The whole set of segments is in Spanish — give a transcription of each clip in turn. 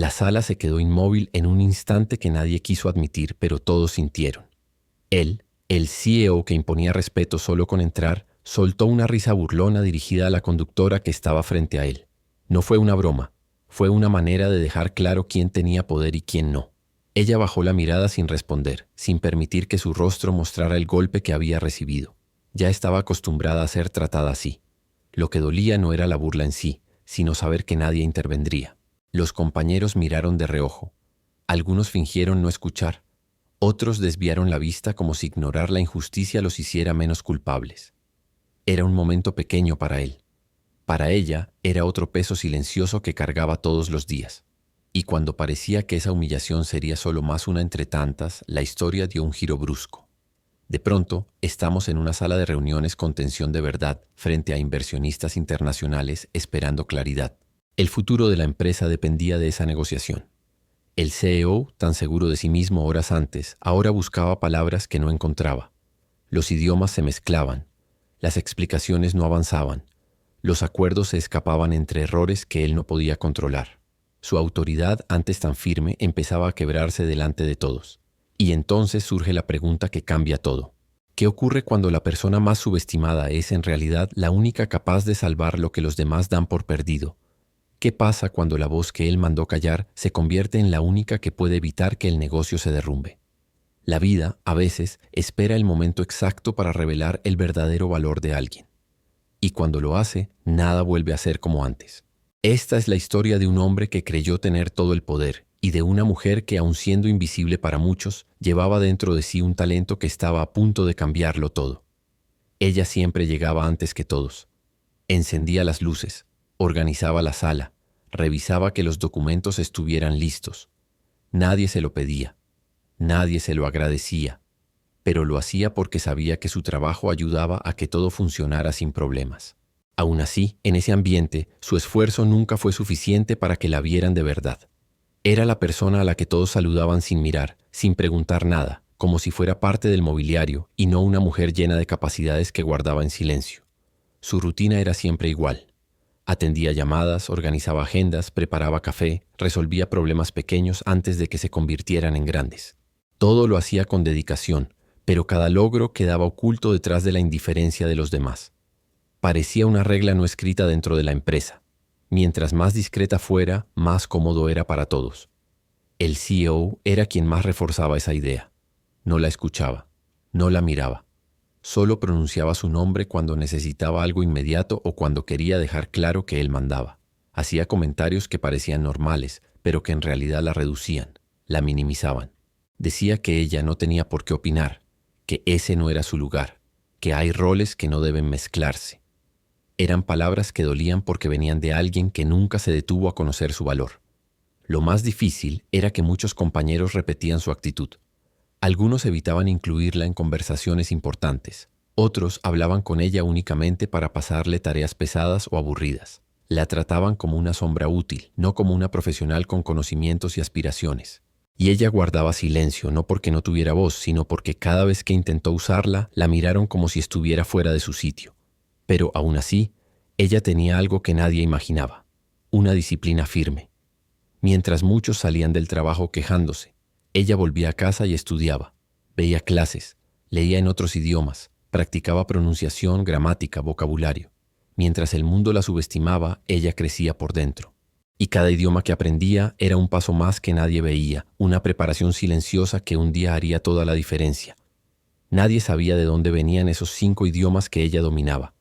La sala se quedó inmóvil en un instante que nadie quiso admitir, pero todos sintieron. Él, el CEO que imponía respeto solo con entrar, soltó una risa burlona dirigida a la conductora que estaba frente a él. No fue una broma, fue una manera de dejar claro quién tenía poder y quién no. Ella bajó la mirada sin responder, sin permitir que su rostro mostrara el golpe que había recibido. Ya estaba acostumbrada a ser tratada así. Lo que dolía no era la burla en sí, sino saber que nadie intervendría. Los compañeros miraron de reojo. Algunos fingieron no escuchar. Otros desviaron la vista como si ignorar la injusticia los hiciera menos culpables. Era un momento pequeño para él. Para ella era otro peso silencioso que cargaba todos los días. Y cuando parecía que esa humillación sería solo más una entre tantas, la historia dio un giro brusco. De pronto, estamos en una sala de reuniones con tensión de verdad, frente a inversionistas internacionales esperando claridad. El futuro de la empresa dependía de esa negociación. El CEO, tan seguro de sí mismo horas antes, ahora buscaba palabras que no encontraba. Los idiomas se mezclaban, las explicaciones no avanzaban, los acuerdos se escapaban entre errores que él no podía controlar. Su autoridad, antes tan firme, empezaba a quebrarse delante de todos. Y entonces surge la pregunta que cambia todo. ¿Qué ocurre cuando la persona más subestimada es en realidad la única capaz de salvar lo que los demás dan por perdido? ¿Qué pasa cuando la voz que él mandó callar se convierte en la única que puede evitar que el negocio se derrumbe? La vida, a veces, espera el momento exacto para revelar el verdadero valor de alguien. Y cuando lo hace, nada vuelve a ser como antes. Esta es la historia de un hombre que creyó tener todo el poder y de una mujer que, aun siendo invisible para muchos, llevaba dentro de sí un talento que estaba a punto de cambiarlo todo. Ella siempre llegaba antes que todos. Encendía las luces, organizaba la sala, revisaba que los documentos estuvieran listos. Nadie se lo pedía, nadie se lo agradecía, pero lo hacía porque sabía que su trabajo ayudaba a que todo funcionara sin problemas. Aún así, en ese ambiente, su esfuerzo nunca fue suficiente para que la vieran de verdad. Era la persona a la que todos saludaban sin mirar, sin preguntar nada, como si fuera parte del mobiliario y no una mujer llena de capacidades que guardaba en silencio. Su rutina era siempre igual. Atendía llamadas, organizaba agendas, preparaba café, resolvía problemas pequeños antes de que se convirtieran en grandes. Todo lo hacía con dedicación, pero cada logro quedaba oculto detrás de la indiferencia de los demás. Parecía una regla no escrita dentro de la empresa. Mientras más discreta fuera, más cómodo era para todos. El CEO era quien más reforzaba esa idea. No la escuchaba, no la miraba. Solo pronunciaba su nombre cuando necesitaba algo inmediato o cuando quería dejar claro que él mandaba. Hacía comentarios que parecían normales, pero que en realidad la reducían, la minimizaban. Decía que ella no tenía por qué opinar, que ese no era su lugar, que hay roles que no deben mezclarse. Eran palabras que dolían porque venían de alguien que nunca se detuvo a conocer su valor. Lo más difícil era que muchos compañeros repetían su actitud. Algunos evitaban incluirla en conversaciones importantes. Otros hablaban con ella únicamente para pasarle tareas pesadas o aburridas. La trataban como una sombra útil, no como una profesional con conocimientos y aspiraciones. Y ella guardaba silencio, no porque no tuviera voz, sino porque cada vez que intentó usarla, la miraron como si estuviera fuera de su sitio. Pero aún así, ella tenía algo que nadie imaginaba, una disciplina firme. Mientras muchos salían del trabajo quejándose, ella volvía a casa y estudiaba, veía clases, leía en otros idiomas, practicaba pronunciación, gramática, vocabulario. Mientras el mundo la subestimaba, ella crecía por dentro. Y cada idioma que aprendía era un paso más que nadie veía, una preparación silenciosa que un día haría toda la diferencia. Nadie sabía de dónde venían esos 5 idiomas que ella dominaba.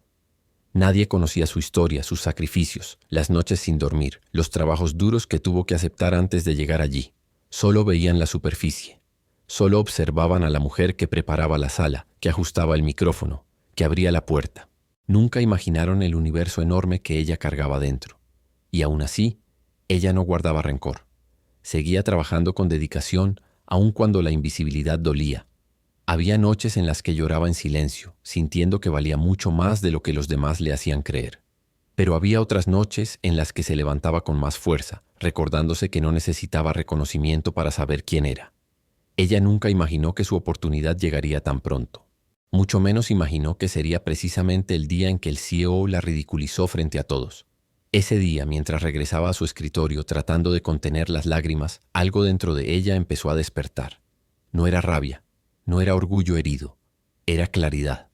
Nadie conocía su historia, sus sacrificios, las noches sin dormir, los trabajos duros que tuvo que aceptar antes de llegar allí. Solo veían la superficie. Solo observaban a la mujer que preparaba la sala, que ajustaba el micrófono, que abría la puerta. Nunca imaginaron el universo enorme que ella cargaba dentro. Y aún así, ella no guardaba rencor. Seguía trabajando con dedicación, aun cuando la invisibilidad dolía. Había noches en las que lloraba en silencio, sintiendo que valía mucho más de lo que los demás le hacían creer. Pero había otras noches en las que se levantaba con más fuerza, recordándose que no necesitaba reconocimiento para saber quién era. Ella nunca imaginó que su oportunidad llegaría tan pronto. Mucho menos imaginó que sería precisamente el día en que el CEO la ridiculizó frente a todos. Ese día, mientras regresaba a su escritorio tratando de contener las lágrimas, algo dentro de ella empezó a despertar. No era rabia, no era orgullo herido, era claridad.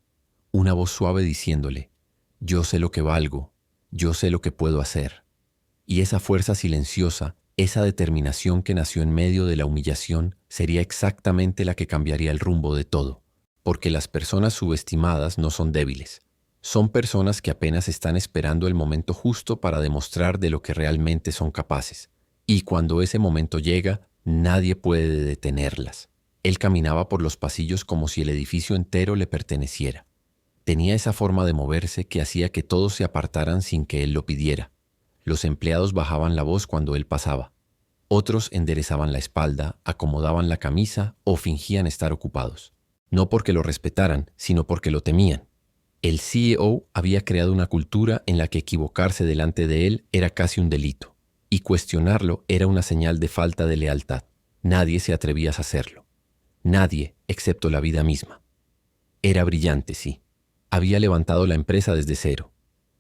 Una voz suave diciéndole, yo sé lo que valgo, yo sé lo que puedo hacer. Y esa fuerza silenciosa, esa determinación que nació en medio de la humillación, sería exactamente la que cambiaría el rumbo de todo. Porque las personas subestimadas no son débiles. Son personas que apenas están esperando el momento justo para demostrar de lo que realmente son capaces. Y cuando ese momento llega, nadie puede detenerlas. Él caminaba por los pasillos como si el edificio entero le perteneciera. Tenía esa forma de moverse que hacía que todos se apartaran sin que él lo pidiera. Los empleados bajaban la voz cuando él pasaba. Otros enderezaban la espalda, acomodaban la camisa o fingían estar ocupados. No porque lo respetaran, sino porque lo temían. El CEO había creado una cultura en la que equivocarse delante de él era casi un delito, y cuestionarlo era una señal de falta de lealtad. Nadie se atrevía a hacerlo. Nadie, excepto la vida misma. Era brillante, sí. Había levantado la empresa desde cero.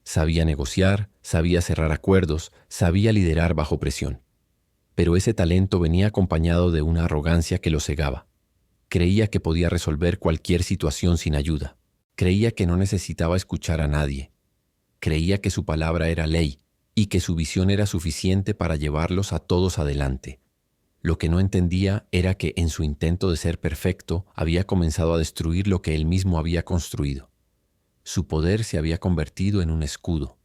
Sabía negociar, sabía cerrar acuerdos, sabía liderar bajo presión. Pero ese talento venía acompañado de una arrogancia que lo cegaba. Creía que podía resolver cualquier situación sin ayuda. Creía que no necesitaba escuchar a nadie. Creía que su palabra era ley y que su visión era suficiente para llevarlos a todos adelante. Lo que no entendía era que en su intento de ser perfecto había comenzado a destruir lo que él mismo había construido. Su poder se había convertido en un escudo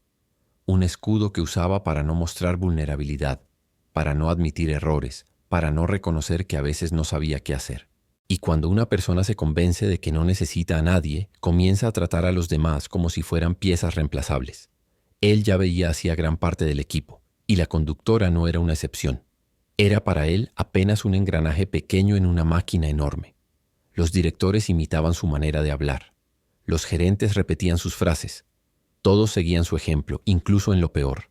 que usaba para no mostrar vulnerabilidad, para no admitir errores, para no reconocer que a veces no sabía qué hacer. Y cuando una persona se convence de que no necesita a nadie, comienza a tratar a los demás como si fueran piezas reemplazables. Él ya veía hacia gran parte del equipo, y la conductora no era una excepción. Era para él apenas un engranaje pequeño en una máquina enorme. Los directores imitaban su manera de hablar. Los gerentes repetían sus frases. Todos seguían su ejemplo, incluso en lo peor.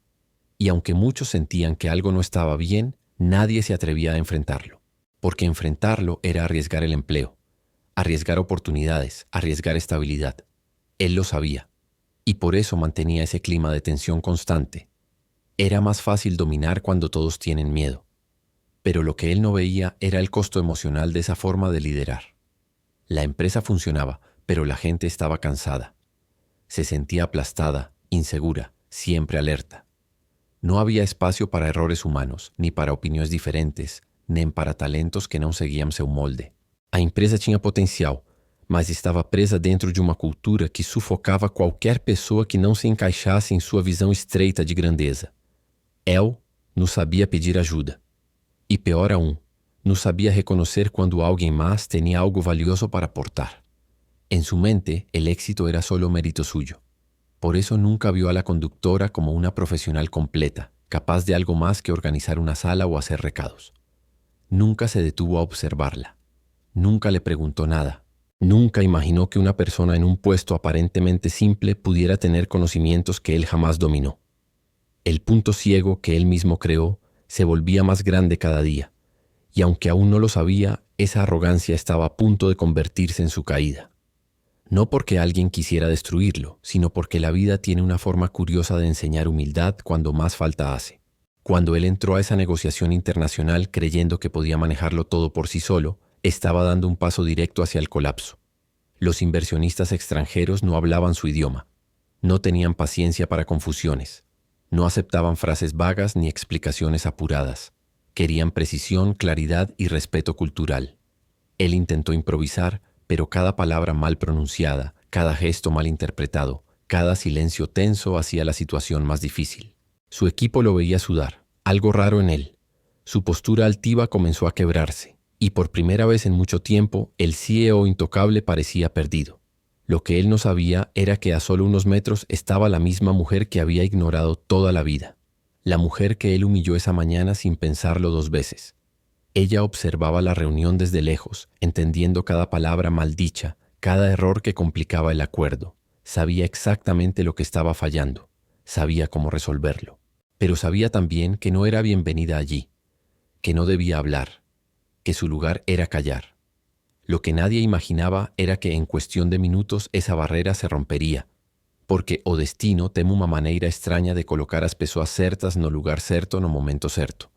Y aunque muchos sentían que algo no estaba bien, nadie se atrevía a enfrentarlo. Porque enfrentarlo era arriesgar el empleo, arriesgar oportunidades, arriesgar estabilidad. Él lo sabía. Y por eso mantenía ese clima de tensión constante. Era más fácil dominar cuando todos tienen miedo. Pero lo que él no veía era el costo emocional de esa forma de liderar. La empresa funcionaba, pero la gente estaba cansada. Se sentía aplastada, insegura, siempre alerta. No había espacio para errores humanos, ni para opiniões diferentes, nem para talentos que não seguiam seu molde. A empresa tinha potencial, mas estava presa dentro de uma cultura que sufocava qualquer pessoa que não se encaixasse em sua visão estreita de grandeza. El não sabia pedir ajuda. E pior aún, não sabia reconocer quando alguém mais tinha algo valioso para aportar. En su mente, el éxito era solo mérito suyo. Por eso nunca vio a la conductora como una profesional completa, capaz de algo más que organizar una sala o hacer recados. Nunca se detuvo a observarla. Nunca le preguntó nada. Nunca imaginó que una persona en un puesto aparentemente simple pudiera tener conocimientos que él jamás dominó. El punto ciego que él mismo creó se volvía más grande cada día, y aunque aún no lo sabía, esa arrogancia estaba a punto de convertirse en su caída. No porque alguien quisiera destruirlo, sino porque la vida tiene una forma curiosa de enseñar humildad cuando más falta hace. Cuando él entró a esa negociación internacional creyendo que podía manejarlo todo por sí solo, estaba dando un paso directo hacia el colapso. Los inversionistas extranjeros no hablaban su idioma, no tenían paciencia para confusiones, no aceptaban frases vagas ni explicaciones apuradas. Querían precisión, claridad y respeto cultural. Él intentó improvisar, pero cada palabra mal pronunciada, cada gesto mal interpretado, cada silencio tenso hacía la situación más difícil. Su equipo lo veía sudar, algo raro en él. Su postura altiva comenzó a quebrarse, y por primera vez en mucho tiempo, el CEO intocable parecía perdido. Lo que él no sabía era que a solo unos metros estaba la misma mujer que había ignorado toda la vida. La mujer que él humilló esa mañana sin pensarlo 2 veces. Ella observaba la reunión desde lejos, entendiendo cada palabra maldicha, cada error que complicaba el acuerdo. Sabía exactamente lo que estaba fallando, sabía cómo resolverlo. Pero sabía también que no era bienvenida allí, que no debía hablar, que su lugar era callar. Lo que nadie imaginaba era que en cuestión de minutos esa barrera se rompería, porque o destino tem uma maneira extraña de colocar as pessoas certas no lugar certo no momento certo.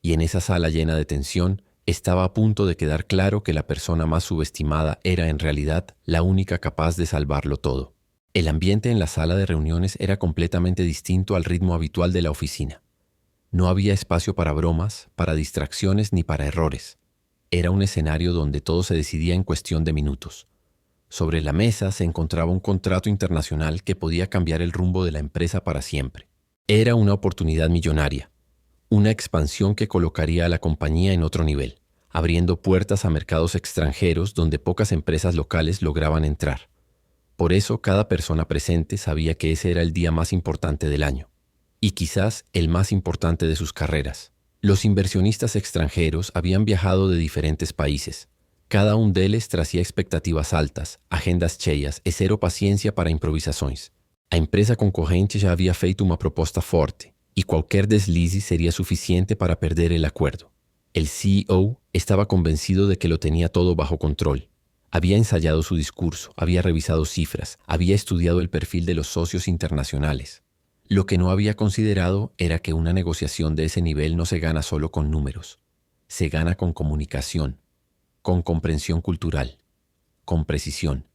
Y en esa sala llena de tensión, estaba a punto de quedar claro que la persona más subestimada era en realidad la única capaz de salvarlo todo. El ambiente en la sala de reuniones era completamente distinto al ritmo habitual de la oficina. No había espacio para bromas, para distracciones ni para errores. Era un escenario donde todo se decidía en cuestión de minutos. Sobre la mesa se encontraba un contrato internacional que podía cambiar el rumbo de la empresa para siempre. Era una oportunidad millonaria, una expansión que colocaría a la compañía en otro nivel, abriendo puertas a mercados extranjeros donde pocas empresas locales lograban entrar. Por eso cada persona presente sabía que ese era el día más importante del año, y quizás el más importante de sus carreras. Los inversionistas extranjeros habían viajado de diferentes países. Cada um deles trazia expectativas altas, agendas cheias e zero paciência para improvisações. A empresa concorrente já havia feito uma proposta forte, y cualquier deslize sería suficiente para perder el acuerdo. El CEO estaba convencido de que lo tenía todo bajo control. Había ensayado su discurso, había revisado cifras, había estudiado el perfil de los socios internacionales. Lo que no había considerado era que una negociación de ese nivel no se gana solo con números. Se gana con comunicación, con comprensión cultural, con precisión.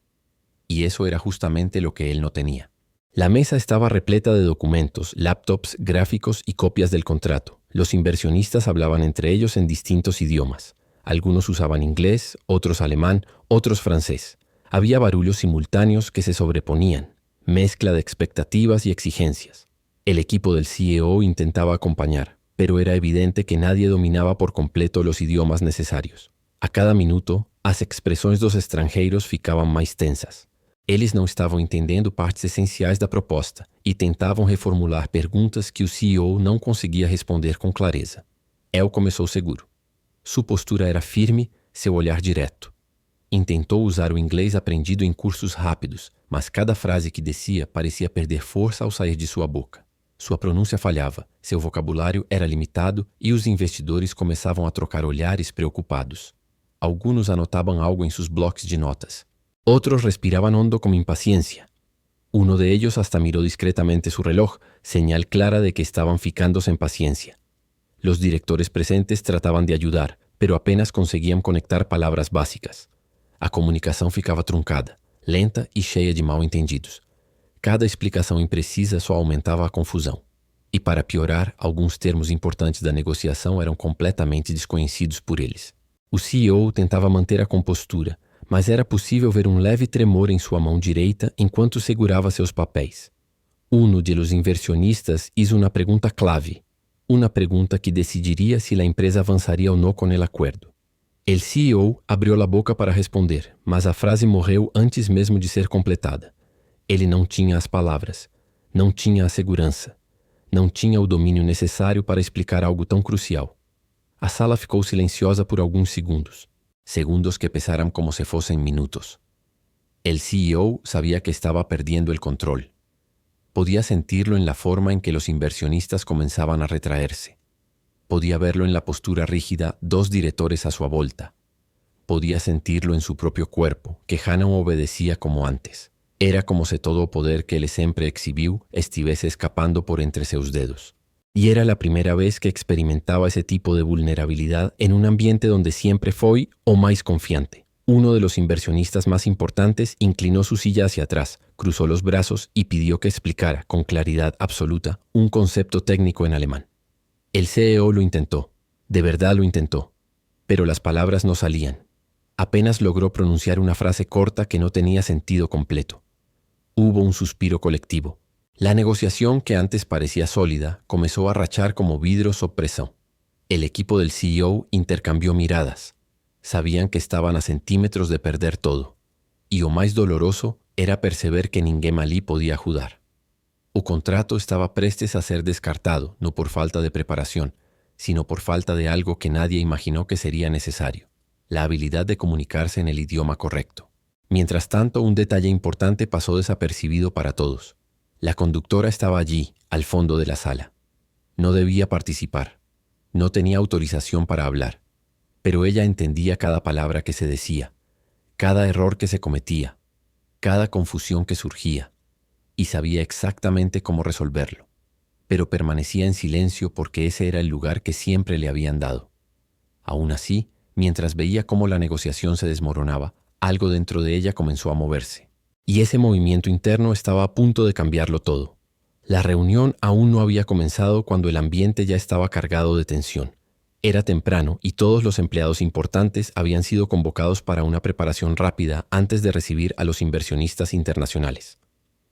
Y eso era justamente lo que él no tenía. La mesa estaba repleta de documentos, laptops, gráficos y copias del contrato. Los inversionistas hablaban entre ellos en distintos idiomas. Algunos usaban inglés, otros alemán, otros francés. Había barullos simultáneos que se sobreponían, mezcla de expectativas y exigencias. El equipo del CEO intentaba acompañar, pero era evidente que nadie dominaba por completo los idiomas necesarios. A cada minuto, as expressões dos estrangeiros ficavam mais tensas. Eles não estavam entendendo partes essenciais da proposta e tentavam reformular perguntas que o CEO não conseguia responder com clareza. El começou seguro. Sua postura era firme, seu olhar direto. Intentou usar o inglês aprendido em cursos rápidos, mas cada frase que descia parecia perder força ao sair de sua boca. Sua pronúncia falhava, seu vocabulário era limitado e os investidores começavam a trocar olhares preocupados. Algunos anotaban algo en sus bloques de notas. Otros respiraban hondo con impaciencia. Uno de ellos hasta miró discretamente su reloj, señal clara de que estaban ficándose en paciencia. Los directores presentes trataban de ayudar, pero apenas conseguían conectar palabras básicas. A comunicação ficava truncada, lenta e cheia de mal-entendidos. Cada explicação imprecisa só aumentava a confusão. E para piorar, alguns termos importantes da negociação eram completamente desconhecidos por eles. O CEO tentava manter a compostura, mas era possível ver um leve tremor em sua mão direita enquanto segurava seus papéis. Uno de los inversionistas hizo una pregunta clave, una pregunta que decidiria se a empresa avançaria ou não com el acuerdo. El CEO abriu a boca para responder, mas a frase morreu antes mesmo de ser completada. Ele não tinha as palavras, não tinha a segurança, não tinha o domínio necessário para explicar algo tão crucial. A sala ficou silenciosa por alguns segundos, segundos que pesaram como se fossem minutos. El CEO sabía que estaba perdiendo el control. Podía sentirlo en la forma en que los inversionistas comenzaban a retraerse. Podía verlo en la postura rígida dos directores a su volta. Podía sentirlo en su propio cuerpo, que já não obedecía como antes. Era como se todo o poder que ele sempre exhibiu estivesse escapando por entre seus dedos. Y era la primera vez que experimentaba ese tipo de vulnerabilidad en un ambiente donde siempre foi o más confiante. Uno de los inversionistas más importantes inclinó su silla hacia atrás, cruzó los brazos y pidió que explicara con claridad absoluta un concepto técnico en alemán. El CEO lo intentó, de verdad lo intentó, pero las palabras no salían. Apenas logró pronunciar una frase corta que no tenía sentido completo. Hubo un suspiro colectivo. La negociación, que antes parecía sólida, comenzó a rachar como vidrio sob presión. El equipo del CEO intercambió miradas. Sabían que estaban a centímetros de perder todo. Y o más doloroso era perceber que ninguém ali podía ajudar. O contrato estaba prestes a ser descartado, no por falta de preparación, sino por falta de algo que nadie imaginó que sería necesario: la habilidad de comunicarse en el idioma correcto. Mientras tanto, un detalle importante pasó desapercibido para todos. La conductora estaba allí, al fondo de la sala. No debía participar. No tenía autorización para hablar. Pero ella entendía cada palabra que se decía, cada error que se cometía, cada confusión que surgía. y sabía exactamente cómo resolverlo, pero permanecía en silencio porque ese era el lugar que siempre le habían dado. Aún así, mientras veía cómo la negociación se desmoronaba, algo dentro de ella comenzó a moverse. Y ese movimiento interno estaba a punto de cambiarlo todo. La reunión aún no había comenzado cuando el ambiente ya estaba cargado de tensión. Era temprano y todos los empleados importantes habían sido convocados para una preparación rápida antes de recibir a los inversionistas internacionales.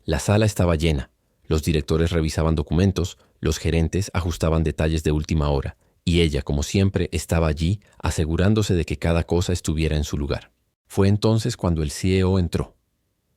La sala estaba llena. Los directores revisaban documentos, los gerentes ajustaban detalles de última hora, y ella, como siempre, estaba allí asegurándose de que cada cosa estuviera en su lugar. Fue entonces cuando el CEO entró.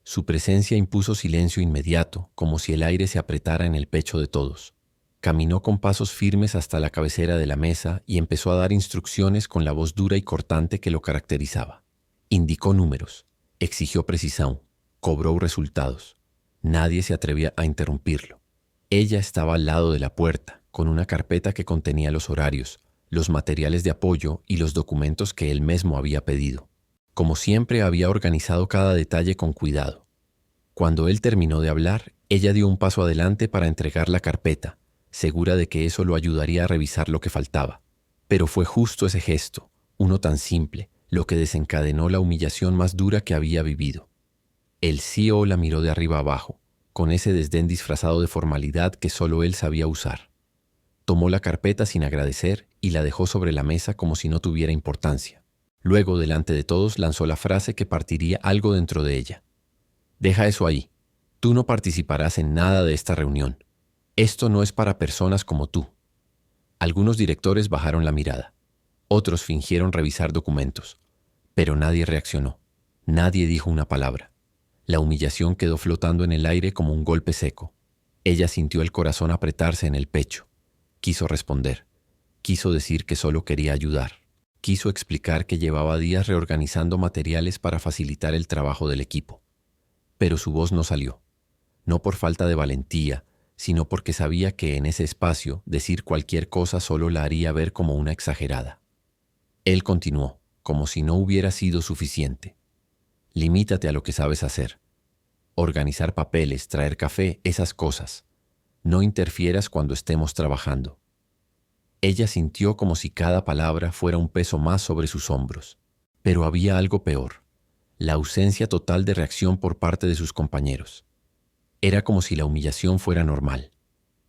Su presencia impuso silencio inmediato, como si el aire se apretara en el pecho de todos. Caminó con pasos firmes hasta la cabecera de la mesa y empezó a dar instrucciones con la voz dura y cortante que lo caracterizaba. Indicó números, exigió precisión, cobró resultados. Nadie se atrevía a interrumpirlo. Ella estaba al lado de la puerta, con una carpeta que contenía los horarios, los materiales de apoyo y los documentos que él mismo había pedido. Como siempre, había organizado cada detalle con cuidado. Cuando él terminó de hablar, ella dio un paso adelante para entregar la carpeta, segura de que eso lo ayudaría a revisar lo que faltaba. Pero fue justo ese gesto, uno tan simple, lo que desencadenó la humillación más dura que había vivido. El CEO la miró de arriba abajo, con ese desdén disfrazado de formalidad que solo él sabía usar. Tomó la carpeta sin agradecer y la dejó sobre la mesa como si no tuviera importancia. Luego, delante de todos, lanzó la frase que partiría algo dentro de ella. «Deja eso ahí. Tú no participarás en nada de esta reunión. Esto no es para personas como tú». Algunos directores bajaron la mirada. Otros fingieron revisar documentos. Pero nadie reaccionó. Nadie dijo una palabra. La humillación quedó flotando en el aire como un golpe seco. Ella sintió el corazón apretarse en el pecho. Quiso responder. Quiso decir que solo quería ayudar. Quiso explicar que llevaba días reorganizando materiales para facilitar el trabajo del equipo. Pero su voz no salió. No por falta de valentía, sino porque sabía que en ese espacio decir cualquier cosa solo la haría ver como una exagerada. Él continuó, como si no hubiera sido suficiente. Limítate a lo que sabes hacer. Organizar papeles, traer café, esas cosas. No interfieras cuando estemos trabajando. Ella sintió como si cada palabra fuera un peso más sobre sus hombros. Pero había algo peor, la ausencia total de reacción por parte de sus compañeros. Era como si la humillación fuera normal,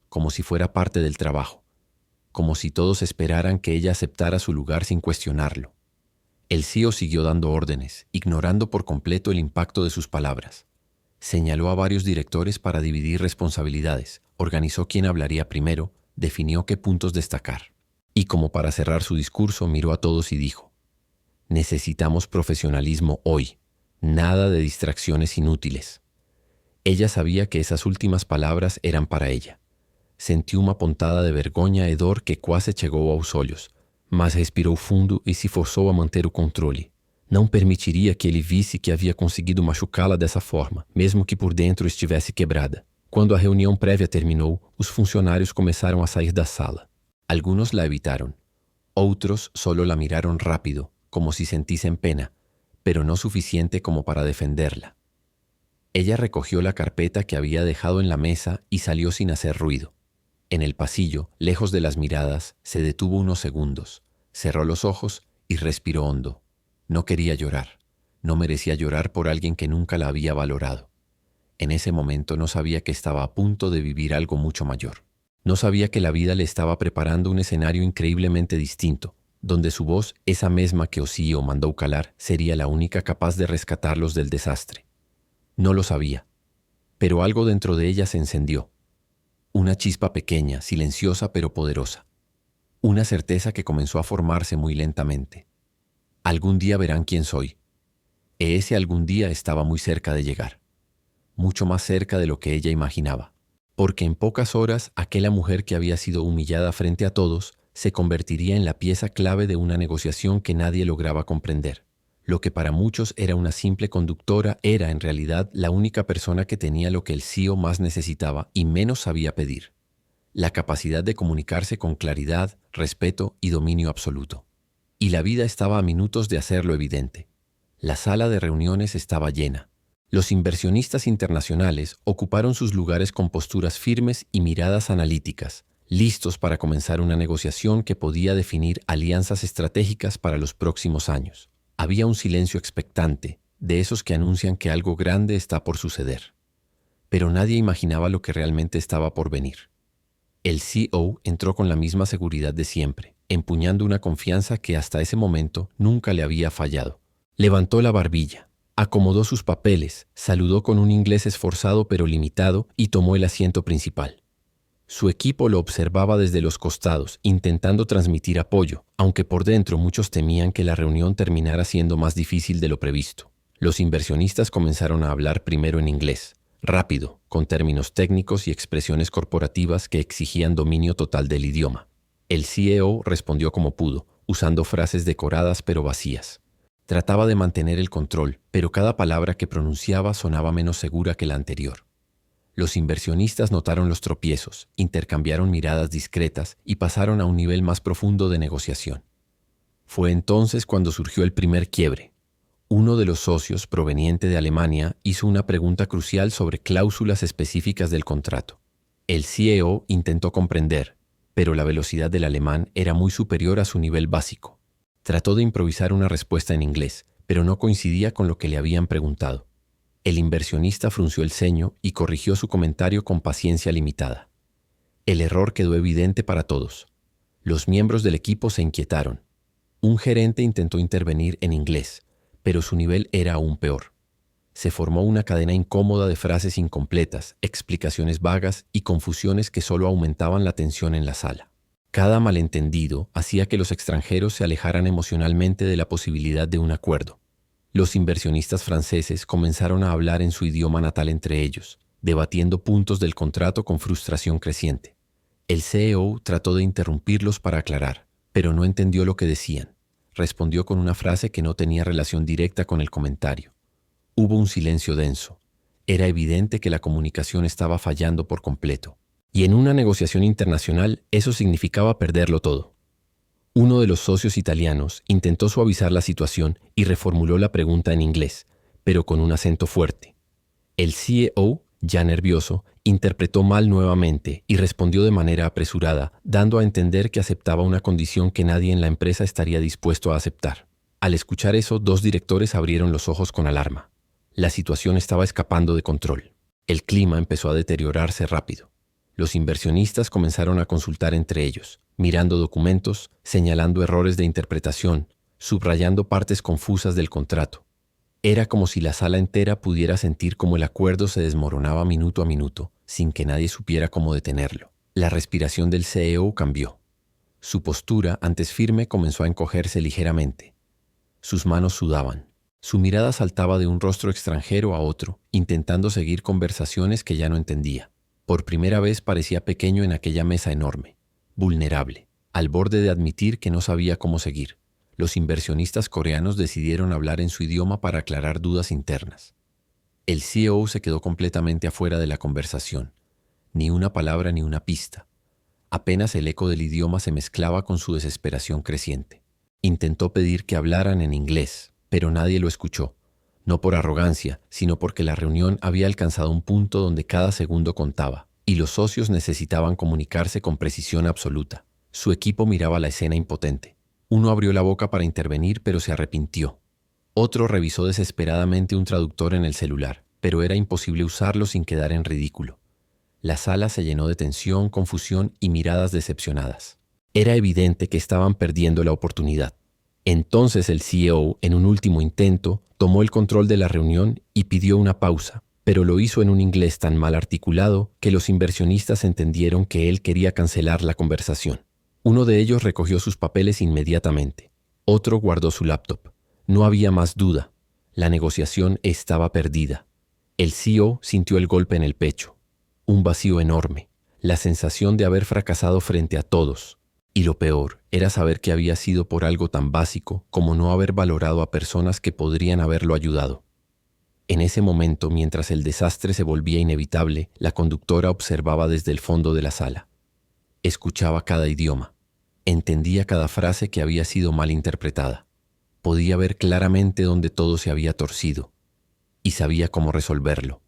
como si fuera parte del trabajo, como si todos esperaran que ella aceptara su lugar sin cuestionarlo. El CEO siguió dando órdenes, ignorando por completo el impacto de sus palabras. Señaló a varios directores para dividir responsabilidades, organizó quién hablaría primero, definió qué puntos destacar. Y como para cerrar su discurso, miró a todos y dijo: «Necesitamos profesionalismo hoy, nada de distracciones inútiles». Ella sabía que esas últimas palabras eran para ella. Sentiu uma pontada de vergonha e dor que quase chegou aos olhos, mas respirou fundo e se forçou a manter o controle. Não permitiria que ele visse que havia conseguido machucá-la dessa forma, mesmo que por dentro estivesse quebrada. Quando a reunião prévia terminou, os funcionários começaram a sair da sala. Algunos la evitaron. Otros solo la miraron rápido, como si sentiesen pena, pero no suficiente como para defenderla. Ella recogió la carpeta que había dejado en la mesa y salió sin hacer ruido. En el pasillo, lejos de las miradas, se detuvo unos segundos, cerró los ojos y respiró hondo. No quería llorar. No merecía llorar por alguien que nunca la había valorado. En ese momento no sabía que estaba a punto de vivir algo mucho mayor. No sabía que la vida le estaba preparando un escenario increíblemente distinto, donde su voz, esa misma que Osío mandó calar, sería la única capaz de rescatarlos del desastre. No lo sabía, pero algo dentro de ella se encendió. Una chispa pequeña, silenciosa pero poderosa. Una certeza que comenzó a formarse muy lentamente. Algún día verán quién soy. Ese algún día estaba muy cerca de llegar. Mucho más cerca de lo que ella imaginaba. Porque en pocas horas, aquella mujer que había sido humillada frente a todos se convertiría en la pieza clave de una negociación que nadie lograba comprender. Lo que para muchos era una simple conductora era en realidad la única persona que tenía lo que el CEO más necesitaba y menos sabía pedir: la capacidad de comunicarse con claridad, respeto y dominio absoluto. Y la vida estaba a minutos de hacerlo evidente. La sala de reuniones estaba llena. Los inversionistas internacionales ocuparon sus lugares con posturas firmes y miradas analíticas, listos para comenzar una negociación que podía definir alianzas estratégicas para los próximos años. Había un silencio expectante, de esos que anuncian que algo grande está por suceder. Pero nadie imaginaba lo que realmente estaba por venir. El CEO entró con la misma seguridad de siempre, empuñando una confianza que hasta ese momento nunca le había fallado. Levantó la barbilla, acomodó sus papeles, saludó con un inglés esforzado pero limitado y tomó el asiento principal. Su equipo lo observaba desde los costados, intentando transmitir apoyo, aunque por dentro muchos temían que la reunión terminara siendo más difícil de lo previsto. Los inversionistas comenzaron a hablar primero en inglés, rápido, con términos técnicos y expresiones corporativas que exigían dominio total del idioma. El CEO respondió como pudo, usando frases decoradas pero vacías. Trataba de mantener el control, pero cada palabra que pronunciaba sonaba menos segura que la anterior. Los inversionistas notaron los tropiezos, intercambiaron miradas discretas y pasaron a un nivel más profundo de negociación. Fue entonces cuando surgió el primer quiebre. Uno de los socios, proveniente de Alemania, hizo una pregunta crucial sobre cláusulas específicas del contrato. El CEO intentó comprender, pero la velocidad del alemán era muy superior a su nivel básico. Trató de improvisar una respuesta en inglés, pero no coincidía con lo que le habían preguntado. El inversionista frunció el ceño y corrigió su comentario con paciencia limitada. El error quedó evidente para todos. Los miembros del equipo se inquietaron. Un gerente intentó intervenir en inglés, pero su nivel era aún peor. Se formó una cadena incómoda de frases incompletas, explicaciones vagas y confusiones que solo aumentaban la tensión en la sala. Cada malentendido hacía que los extranjeros se alejaran emocionalmente de la posibilidad de un acuerdo. Los inversionistas franceses comenzaron a hablar en su idioma natal entre ellos, debatiendo puntos del contrato con frustración creciente. El CEO trató de interrumpirlos para aclarar, pero no entendió lo que decían. Respondió con una frase que no tenía relación directa con el comentario. Hubo un silencio denso. Era evidente que la comunicación estaba fallando por completo. Y en una negociación internacional, eso significaba perderlo todo. Uno de los socios italianos intentó suavizar la situación y reformuló la pregunta en inglés, pero con un acento fuerte. El CEO, ya nervioso, interpretó mal nuevamente y respondió de manera apresurada, dando a entender que aceptaba una condición que nadie en la empresa estaría dispuesto a aceptar. Al escuchar eso, dos directores abrieron los ojos con alarma. La situación estaba escapando de control. El clima empezó a deteriorarse rápido. Los inversionistas comenzaron a consultar entre ellos, mirando documentos, señalando errores de interpretación, subrayando partes confusas del contrato. Era como si la sala entera pudiera sentir cómo el acuerdo se desmoronaba minuto a minuto, sin que nadie supiera cómo detenerlo. La respiración del CEO cambió. Su postura, antes firme, comenzó a encogerse ligeramente. Sus manos sudaban. Su mirada saltaba de un rostro extranjero a otro, intentando seguir conversaciones que ya no entendía. Por primera vez parecía pequeño en aquella mesa enorme, vulnerable, al borde de admitir que no sabía cómo seguir. Los inversionistas coreanos decidieron hablar en su idioma para aclarar dudas internas. El CEO se quedó completamente afuera de la conversación. Ni una palabra ni una pista. Apenas el eco del idioma se mezclaba con su desesperación creciente. Intentó pedir que hablaran en inglés, pero nadie lo escuchó. No por arrogancia, sino porque la reunión había alcanzado un punto donde cada segundo contaba, y los socios necesitaban comunicarse con precisión absoluta. Su equipo miraba la escena impotente. Uno abrió la boca para intervenir, pero se arrepintió. Otro revisó desesperadamente un traductor en el celular, pero era imposible usarlo sin quedar en ridículo. La sala se llenó de tensión, confusión y miradas decepcionadas. Era evidente que estaban perdiendo la oportunidad. Entonces el CEO, en un último intento, tomó el control de la reunión y pidió una pausa, pero lo hizo en un inglés tan mal articulado que los inversionistas entendieron que él quería cancelar la conversación. Uno de ellos recogió sus papeles inmediatamente. Otro guardó su laptop. No había más duda. La negociación estaba perdida. El CEO sintió el golpe en el pecho. Un vacío enorme. La sensación de haber fracasado frente a todos. Y lo peor era saber que había sido por algo tan básico como no haber valorado a personas que podrían haberlo ayudado. En ese momento, mientras el desastre se volvía inevitable, la conductora observaba desde el fondo de la sala. Escuchaba cada idioma. Entendía cada frase que había sido mal interpretada. Podía ver claramente dónde todo se había torcido. y sabía cómo resolverlo.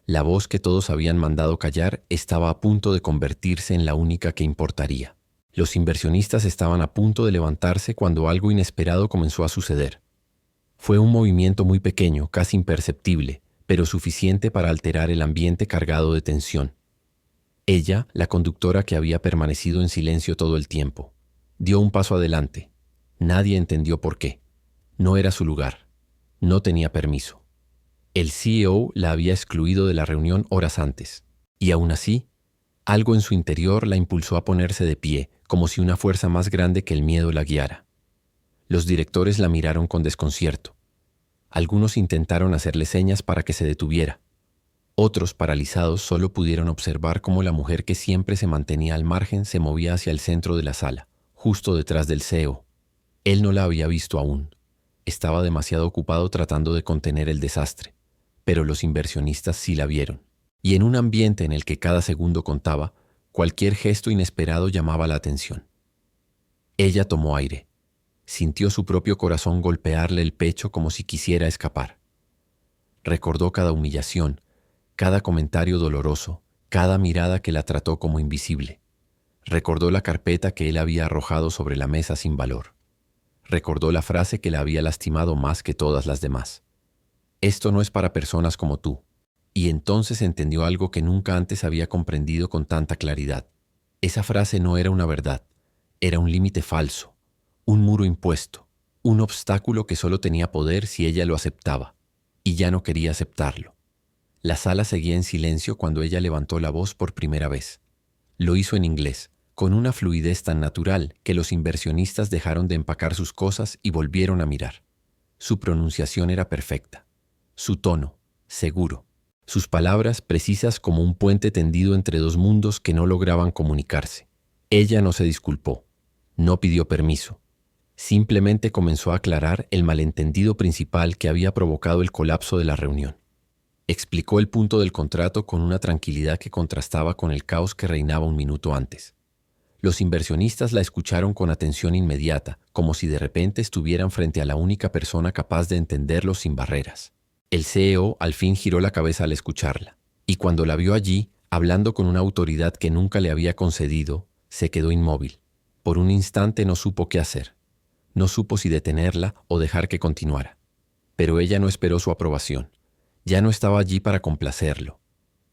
La voz que todos habían mandado callar estaba a punto de convertirse en la única que importaría. Los inversionistas estaban a punto de levantarse cuando algo inesperado comenzó a suceder. Fue un movimiento muy pequeño, casi imperceptible, pero suficiente para alterar el ambiente cargado de tensión. Ella, la conductora que había permanecido en silencio todo el tiempo, dio un paso adelante. Nadie entendió por qué. No era su lugar. No tenía permiso. El CEO la había excluido de la reunión horas antes. Y aún así, algo en su interior la impulsó a ponerse de pie, como si una fuerza más grande que el miedo la guiara. Los directores la miraron con desconcierto. Algunos intentaron hacerle señas para que se detuviera. Otros, paralizados, solo pudieron observar cómo la mujer que siempre se mantenía al margen se movía hacia el centro de la sala, justo detrás del CEO. Él no la había visto aún. Estaba demasiado ocupado tratando de contener el desastre. Pero los inversionistas sí la vieron. Y en un ambiente en el que cada segundo contaba, cualquier gesto inesperado llamaba la atención. Ella tomó aire. Sintió su propio corazón golpearle el pecho como si quisiera escapar. Recordó cada humillación, cada comentario doloroso, cada mirada que la trató como invisible. Recordó la carpeta que él había arrojado sobre la mesa sin valor. Recordó la frase que la había lastimado más que todas las demás. Esto no es para personas como tú. Y entonces entendió algo que nunca antes había comprendido con tanta claridad. Esa frase no era una verdad, era un límite falso, un muro impuesto, un obstáculo que solo tenía poder si ella lo aceptaba, y ya no quería aceptarlo. La sala seguía en silencio cuando ella levantó la voz por primera vez. Lo hizo en inglés, con una fluidez tan natural que los inversionistas dejaron de empacar sus cosas y volvieron a mirar. Su pronunciación era perfecta, su tono, seguro, sus palabras precisas como un puente tendido entre dos mundos que no lograban comunicarse. Ella no se disculpó, no pidió permiso. Simplemente comenzó a aclarar el malentendido principal que había provocado el colapso de la reunión. Explicó el punto del contrato con una tranquilidad que contrastaba con el caos que reinaba un minuto antes. Los inversionistas la escucharon con atención inmediata, como si de repente estuvieran frente a la única persona capaz de entenderlo sin barreras. El CEO al fin giró la cabeza al escucharla, y cuando la vio allí, hablando con una autoridad que nunca le había concedido, se quedó inmóvil. Por un instante no supo qué hacer. No supo si detenerla o dejar que continuara. Pero ella no esperó su aprobación. Ya no estaba allí para complacerlo.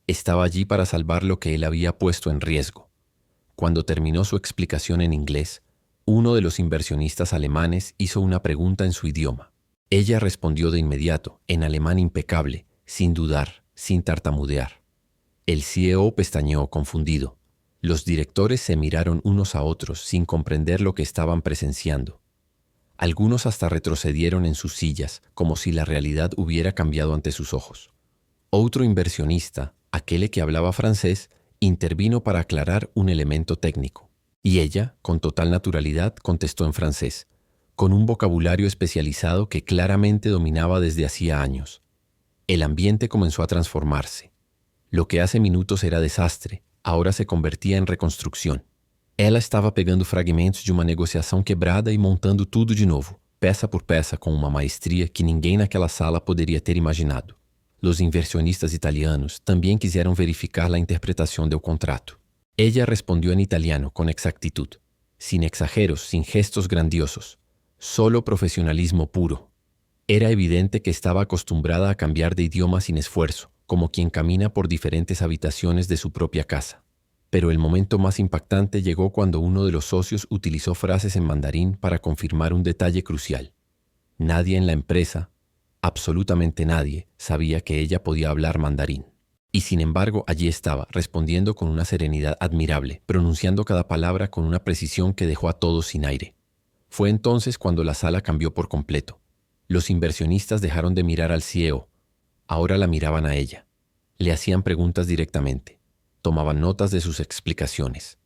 Estaba allí para salvar lo que él había puesto en riesgo. Cuando terminó su explicación en inglés, uno de los inversionistas alemanes hizo una pregunta en su idioma. Ella respondió de inmediato, en alemán impecable, sin dudar, sin tartamudear. El CEO pestañeó confundido. Los directores se miraron unos a otros sin comprender lo que estaban presenciando. Algunos hasta retrocedieron en sus sillas, como si la realidad hubiera cambiado ante sus ojos. Otro inversionista, aquel que hablaba francés, intervino para aclarar un elemento técnico. Y ella, con total naturalidad, contestó en francés, con un vocabulario especializado que claramente dominaba desde hacía años. El ambiente comenzó a transformarse. Lo que hace minutos era desastre, ahora se convertía en reconstrucción. Ela estava pegando fragmentos de uma negociação quebrada e montando tudo de novo, peça por peça, com uma maestria que ninguém naquela sala poderia ter imaginado. Los inversionistas italianos también quisieron verificar la interpretación del contrato. Ella respondió en italiano con exactitud, sin exageros, sin gestos grandiosos, solo profesionalismo puro. Era evidente que estaba acostumbrada a cambiar de idioma sin esfuerzo, como quien camina por diferentes habitaciones de su propia casa. Pero el momento más impactante llegó cuando uno de los socios utilizó frases en mandarín para confirmar un detalle crucial. Nadie en la empresa, absolutamente nadie, sabía que ella podía hablar mandarín. Y sin embargo, allí estaba, respondiendo con una serenidad admirable, pronunciando cada palabra con una precisión que dejó a todos sin aire. Fue entonces cuando la sala cambió por completo. Los inversionistas dejaron de mirar al CEO. Ahora la miraban a ella. Le hacían preguntas directamente. Tomaban notas de sus explicaciones.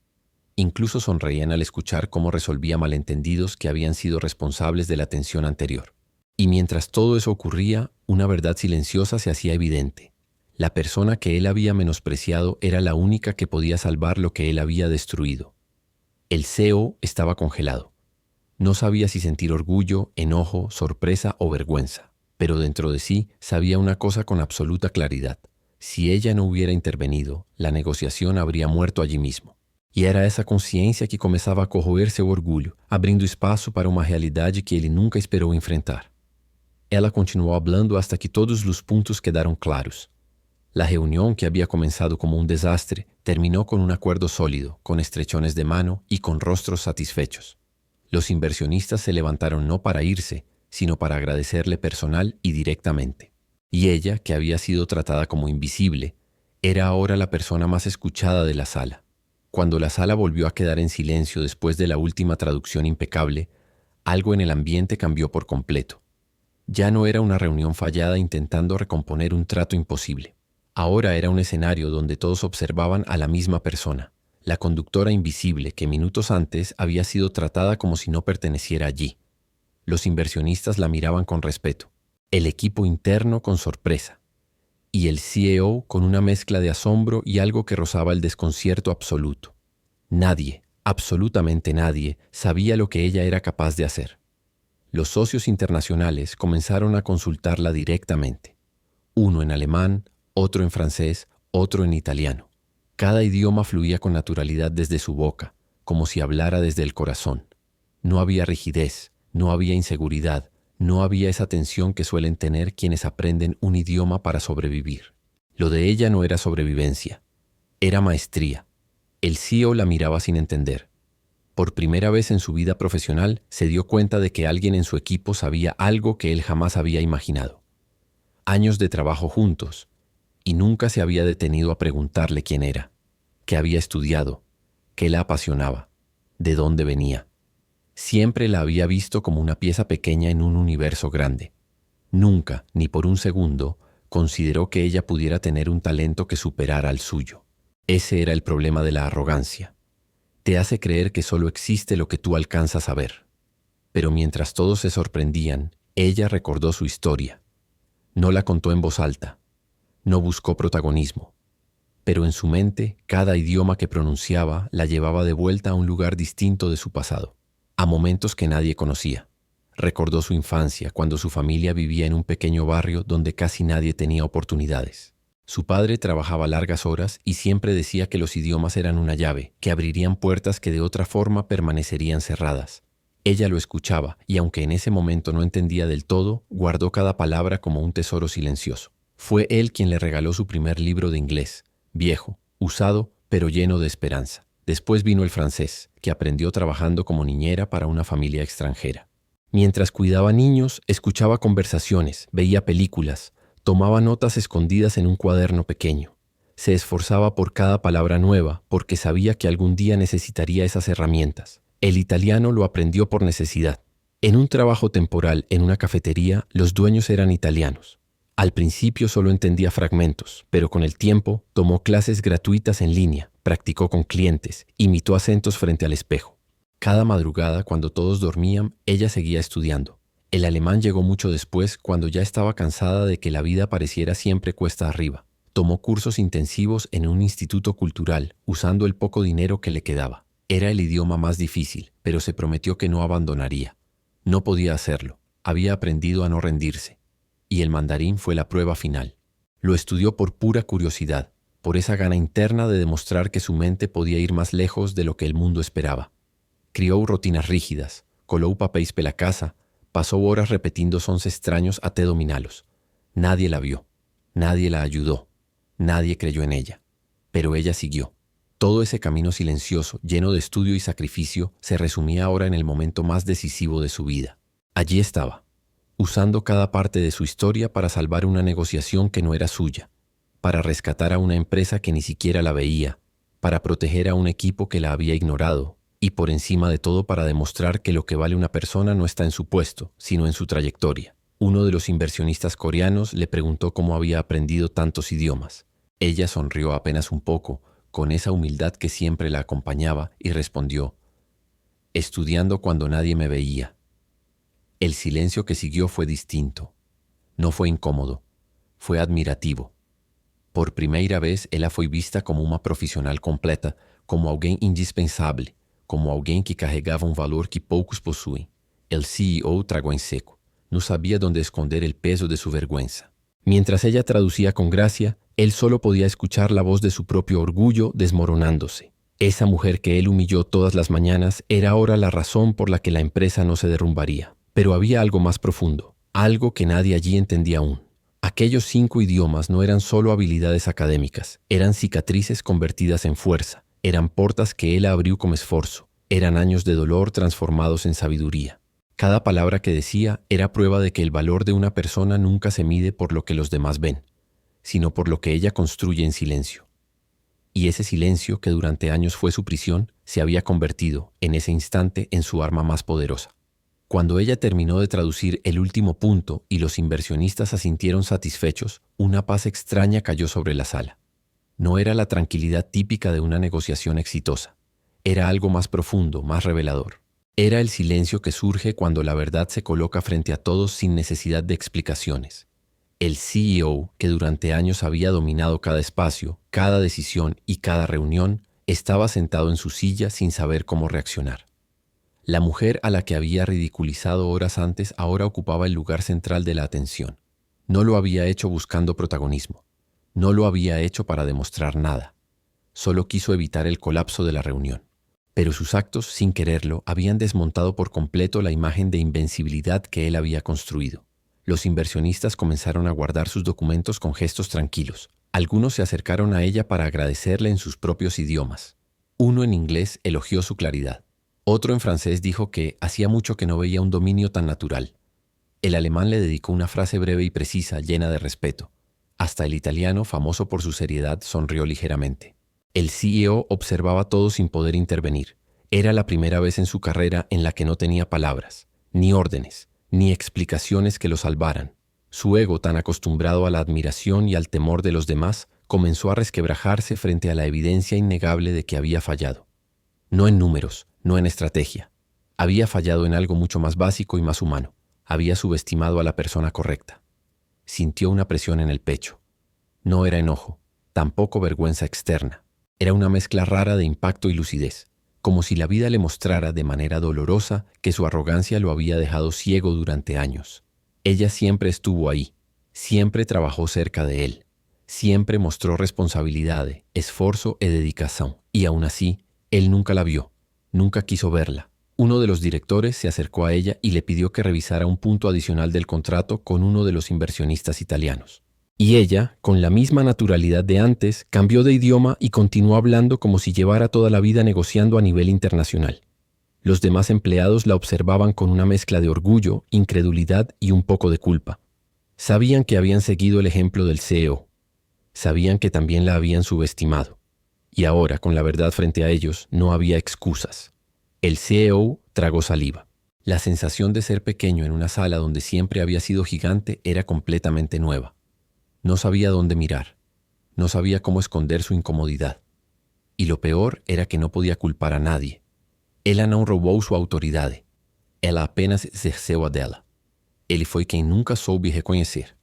Incluso sonreían al escuchar cómo resolvía malentendidos que habían sido responsables de la tensión anterior. Y mientras todo eso ocurría, una verdad silenciosa se hacía evidente. La persona que él había menospreciado era la única que podía salvar lo que él había destruido. El CEO estaba congelado. No sabía si sentir orgullo, enojo, sorpresa o vergüenza. pero dentro de sí sabía una cosa con absoluta claridad. Si ella no hubiera intervenido, la negociação habría muerto allí mismo. E era essa consciência que começava a corroer seu orgulho, abrindo espaço para uma realidade que ele nunca esperou enfrentar. Ela continuou hablando hasta que todos os pontos quedaram claros. La reunión, que había comenzado como un desastre, terminó con un acuerdo sólido, con estrechones de mano y con rostros satisfechos. Los inversionistas se levantaron no para irse, sino para agradecerle personal y directamente. Y ella, que había sido tratada como invisible, era ahora la persona más escuchada de la sala. Cuando la sala volvió a quedar en silencio después de la última traducción impecable, algo en el ambiente cambió por completo. Ya no era una reunión fallada intentando recomponer un trato imposible. Ahora era un escenario donde todos observaban a la misma persona, la conductora invisible que minutos antes había sido tratada como si no perteneciera allí. Los inversionistas la miraban con respeto, el equipo interno con sorpresa, y el CEO con una mezcla de asombro y algo que rozaba el desconcierto absoluto. Nadie, absolutamente nadie, sabía lo que ella era capaz de hacer. Los socios internacionales comenzaron a consultarla directamente, uno en alemán, otro en francés, otro en italiano. Cada idioma fluía con naturalidad desde su boca, como si hablara desde el corazón. No había rigidez, no había inseguridad, no había esa tensión que suelen tener quienes aprenden un idioma para sobrevivir. Lo de ella no era sobrevivencia, era maestría. El CEO la miraba sin entender. Por primera vez en su vida profesional se dio cuenta de que alguien en su equipo sabía algo que él jamás había imaginado. Años de trabajo juntos, y nunca se había detenido a preguntarle quién era, qué había estudiado, qué la apasionaba, de dónde venía. Siempre la había visto como una pieza pequeña en un universo grande. Nunca, ni por un segundo, consideró que ella pudiera tener un talento que superara al suyo. Ese era el problema de la arrogancia. Te hace creer que solo existe lo que tú alcanzas a ver. Pero mientras todos se sorprendían, ella recordó su historia. No la contó en voz alta. No buscó protagonismo. Pero en su mente, cada idioma que pronunciaba la llevaba de vuelta a un lugar distinto de su pasado, a momentos que nadie conocía. Recordó su infancia, cuando su familia vivía en un pequeño barrio donde casi nadie tenía oportunidades. Su padre trabajaba largas horas y siempre decía que los idiomas eran una llave, que abrirían puertas que de otra forma permanecerían cerradas. Ella lo escuchaba y aunque en ese momento no entendía del todo, guardó cada palabra como un tesoro silencioso. Fue él quien le regaló su primer libro de inglés, viejo, usado, pero lleno de esperanza. Después vino el francés, que aprendió trabajando como niñera para una familia extranjera. Mientras cuidaba niños, escuchaba conversaciones, veía películas, tomaba notas escondidas en un cuaderno pequeño. Se esforzaba por cada palabra nueva porque sabía que algún día necesitaría esas herramientas. El italiano lo aprendió por necesidad. En un trabajo temporal en una cafetería, los dueños eran italianos. Al principio solo entendía fragmentos, pero con el tiempo tomó clases gratuitas en línea, practicó con clientes, imitó acentos frente al espejo. Cada madrugada, cuando todos dormían, ella seguía estudiando. El alemán llegó mucho después, cuando ya estaba cansada de que la vida pareciera siempre cuesta arriba. Tomó cursos intensivos en un instituto cultural, usando el poco dinero que le quedaba. Era el idioma más difícil, pero se prometió que no abandonaría. No podía hacerlo. Había aprendido a no rendirse. Y el mandarín fue la prueba final. Lo estudió por pura curiosidad, por esa gana interna de demostrar que su mente podía ir más lejos de lo que el mundo esperaba. Crió rutinas rígidas, colou papéis pela casa, pasó horas repitiendo sons extraños até dominalos. Nadie la vio, nadie la ayudó, nadie creyó en ella. Pero ella siguió. Todo ese camino silencioso, lleno de estudio y sacrificio, se resumía ahora en el momento más decisivo de su vida. Allí estaba, usando cada parte de su historia para salvar una negociación que no era suya, para rescatar a una empresa que ni siquiera la veía, para proteger a un equipo que la había ignorado, y por encima de todo para demostrar que lo que vale una persona no está en su puesto, sino en su trayectoria. Uno de los inversionistas coreanos le preguntó cómo había aprendido tantos idiomas. Ella sonrió apenas un poco, con esa humildad que siempre la acompañaba, y respondió: estudiando cuando nadie me veía. El silencio que siguió fue distinto. No fue incómodo, fue admirativo. Por primeira vez, ela foi vista como uma profissional completa, como alguém indispensável, como alguém que carregava um valor que poucos possuem. El CEO tragou em seco. No sabía dónde esconder el peso de su vergüenza. Mientras ella traducía con gracia, él solo podía escuchar la voz de su propio orgullo desmoronándose. Esa mujer que él humilló todas las mañanas era ahora la razón por la que la empresa no se derrumbaría. Pero había algo más profundo, algo que nadie allí entendía aún. Aquellos 5 idiomas no eran solo habilidades académicas, eran cicatrices convertidas en fuerza, eran portas que él abrió con esfuerzo, eran años de dolor transformados en sabiduría. Cada palabra que decía era prueba de que el valor de una persona nunca se mide por lo que los demás ven, sino por lo que ella construye en silencio. Y ese silencio, que durante años fue su prisión, se había convertido, en ese instante, en su arma más poderosa. Cuando ella terminó de traducir el último punto y los inversionistas asintieron satisfechos, una paz extraña cayó sobre la sala. No era la tranquilidad típica de una negociación exitosa. Era algo más profundo, más revelador. Era el silencio que surge cuando la verdad se coloca frente a todos sin necesidad de explicaciones. El CEO, que durante años había dominado cada espacio, cada decisión y cada reunión, estaba sentado en su silla sin saber cómo reaccionar. La mujer a la que había ridiculizado horas antes ahora ocupaba el lugar central de la atención. No lo había hecho buscando protagonismo. No lo había hecho para demostrar nada. Solo quiso evitar el colapso de la reunión. Pero sus actos, sin quererlo, habían desmontado por completo la imagen de invencibilidad que él había construido. Los inversionistas comenzaron a guardar sus documentos con gestos tranquilos. Algunos se acercaron a ella para agradecerle en sus propios idiomas. Uno en inglés elogió su claridad. Otro en francés dijo que hacía mucho que no veía un dominio tan natural. El alemán le dedicó una frase breve y precisa, llena de respeto. Hasta el italiano, famoso por su seriedad, sonrió ligeramente. El CEO observaba todo sin poder intervenir. Era la primera vez en su carrera en la que no tenía palabras, ni órdenes, ni explicaciones que lo salvaran. Su ego, tan acostumbrado a la admiración y al temor de los demás, comenzó a resquebrajarse frente a la evidencia innegable de que había fallado. No en números, no en estrategia. Había fallado en algo mucho más básico y más humano. Había subestimado a la persona correcta. Sintió una presión en el pecho. No era enojo, tampoco vergüenza externa. Era una mezcla rara de impacto y lucidez, como si la vida le mostrara de manera dolorosa que su arrogancia lo había dejado ciego durante años. Ella siempre estuvo ahí, siempre trabajó cerca de él, siempre mostró responsabilidad, esfuerzo y dedicación, y aún así, él nunca la vio, nunca quiso verla. Uno de los directores se acercó a ella y le pidió que revisara un punto adicional del contrato con uno de los inversionistas italianos. Y ella, con la misma naturalidad de antes, cambió de idioma y continuó hablando como si llevara toda la vida negociando a nivel internacional. Los demás empleados la observaban con una mezcla de orgullo, incredulidad y un poco de culpa. Sabían que habían seguido el ejemplo del CEO. Sabían que también la habían subestimado. Y ahora, con la verdad frente a ellos, no había excusas. El CEO tragó saliva. La sensación de ser pequeño en una sala donde siempre había sido gigante era completamente nueva. No sabía dónde mirar. No sabía cómo esconder su incomodidad. Y lo peor era que no podía culpar a nadie. Ela não roubou sua autoridade. Ela apenas exerceu a dela. Ele foi quem nunca soube reconhecer.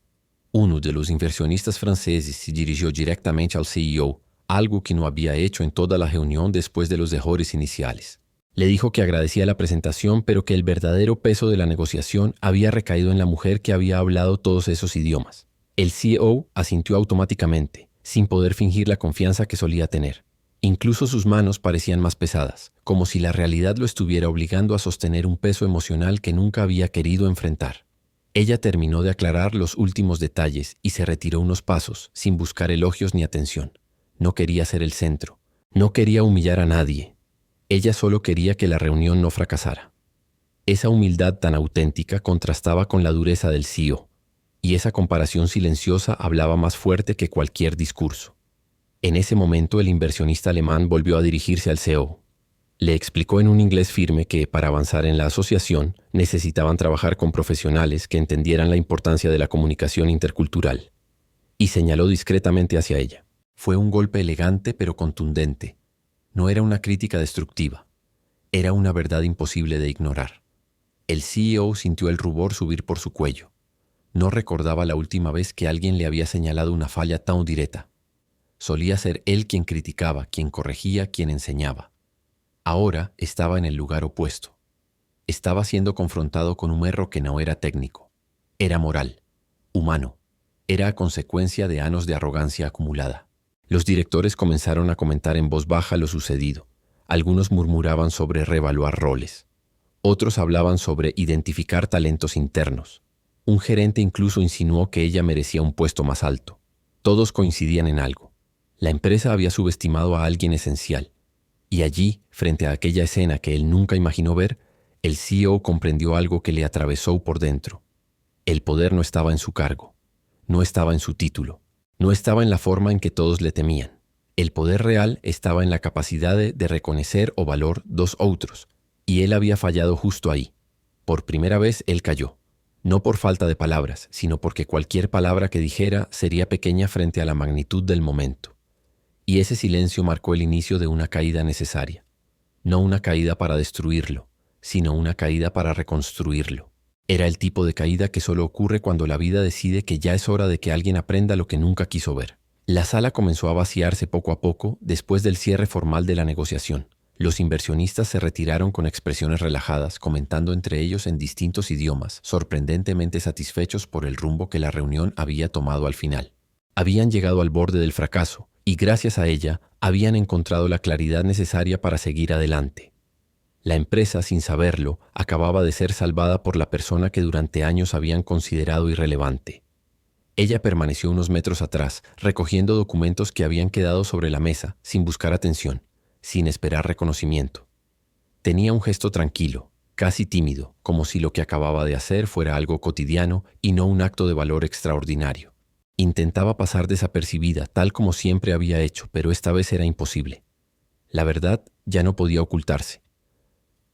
Uno de los inversionistas franceses se dirigió directamente al CEO, algo que no había hecho en toda la reunión después de los errores iniciales. Le dijo que agradecía la presentación, pero que el verdadero peso de la negociación había recaído en la mujer que había hablado todos esos idiomas. El CEO asintió automáticamente, sin poder fingir la confianza que solía tener. Incluso sus manos parecían más pesadas, como si la realidad lo estuviera obligando a sostener un peso emocional que nunca había querido enfrentar. Ella terminó de aclarar los últimos detalles y se retiró unos pasos, sin buscar elogios ni atención. No quería ser el centro. No quería humillar a nadie. Ella solo quería que la reunión no fracasara. Esa humildad tan auténtica contrastaba con la dureza del CEO, y esa comparación silenciosa hablaba más fuerte que cualquier discurso. En ese momento el inversionista alemán volvió a dirigirse al CEO. Le explicó en un inglés firme que, para avanzar en la asociación, necesitaban trabajar con profesionales que entendieran la importancia de la comunicación intercultural. Y señaló discretamente hacia ella. Fue un golpe elegante pero contundente. No era una crítica destructiva. Era una verdad imposible de ignorar. El CEO sintió el rubor subir por su cuello. No recordaba la última vez que alguien le había señalado una falla tan directa. Solía ser él quien criticaba, quien corregía, quien enseñaba. Ahora estaba en el lugar opuesto. Estaba siendo confrontado con un error que no era técnico. Era moral, humano. Era a consecuencia de años de arrogancia acumulada. Los directores comenzaron a comentar en voz baja lo sucedido. Algunos murmuraban sobre reevaluar roles. Otros hablaban sobre identificar talentos internos. Un gerente incluso insinuó que ella merecía un puesto más alto. Todos coincidían en algo. La empresa había subestimado a alguien esencial. Y allí, frente a aquella escena que él nunca imaginó ver, el CEO comprendió algo que le atravesó por dentro. El poder no estaba en su cargo, no estaba en su título, no estaba en la forma en que todos le temían. El poder real estaba en la capacidad de reconocer o valor dos otros, y él había fallado justo ahí. Por primera vez él cayó, no por falta de palabras, sino porque cualquier palabra que dijera sería pequeña frente a la magnitud del momento. Y ese silencio marcó el inicio de una caída necesaria. No una caída para destruirlo, sino una caída para reconstruirlo. Era el tipo de caída que solo ocurre cuando la vida decide que ya es hora de que alguien aprenda lo que nunca quiso ver. La sala comenzó a vaciarse poco a poco después del cierre formal de la negociación. Los inversionistas se retiraron con expresiones relajadas, comentando entre ellos en distintos idiomas, sorprendentemente satisfechos por el rumbo que la reunión había tomado al final. Habían llegado al borde del fracaso, y gracias a ella habían encontrado la claridad necesaria para seguir adelante. La empresa, sin saberlo, acababa de ser salvada por la persona que durante años habían considerado irrelevante. Ella permaneció unos metros atrás, recogiendo documentos que habían quedado sobre la mesa, sin buscar atención, sin esperar reconocimiento. Tenía un gesto tranquilo, casi tímido, como si lo que acababa de hacer fuera algo cotidiano y no un acto de valor extraordinario. Intentaba pasar desapercibida, tal como siempre había hecho, pero esta vez era imposible. La verdad ya no podía ocultarse.